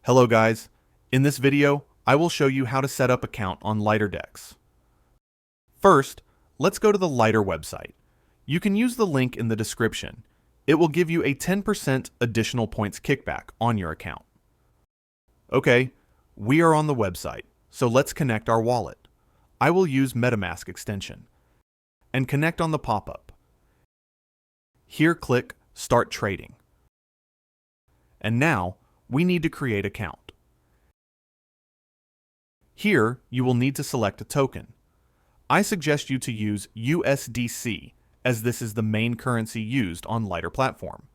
Hello guys, in this video I will show you how to set up account on Lighter DEX. First, let's go to the Lighter website. You can use the link in the description. It will give you a 10% additional points kickback on your account. Okay, we are on the website, so let's connect our wallet. I will use MetaMask extension and connect on the pop-up. Here click Start Trading. And now we need to create account. Here you will need to select a token. I suggest you to use USDC as this is the main currency used on Lighter platform.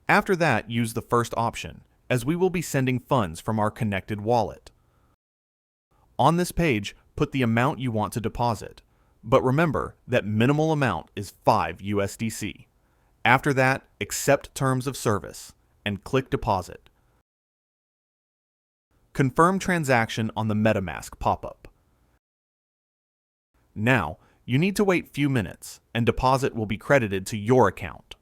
After that, use the first option as we will be sending funds from our connected wallet. On this page, put the amount you want to deposit, but remember that minimal amount is 5 USDC. After that, accept terms of service and click deposit. Confirm transaction on the MetaMask pop-up. Now, you need to wait few minutes and deposit will be credited to your account.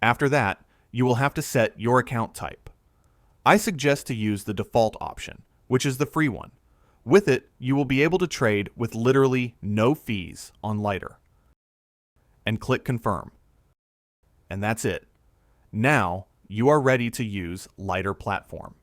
After that, you will have to set your account type. I suggest to use the default option, which is the free one. With it, you will be able to trade with literally no fees on Lighter. And click confirm. And that's it. Now, you are ready to use Lighter platform.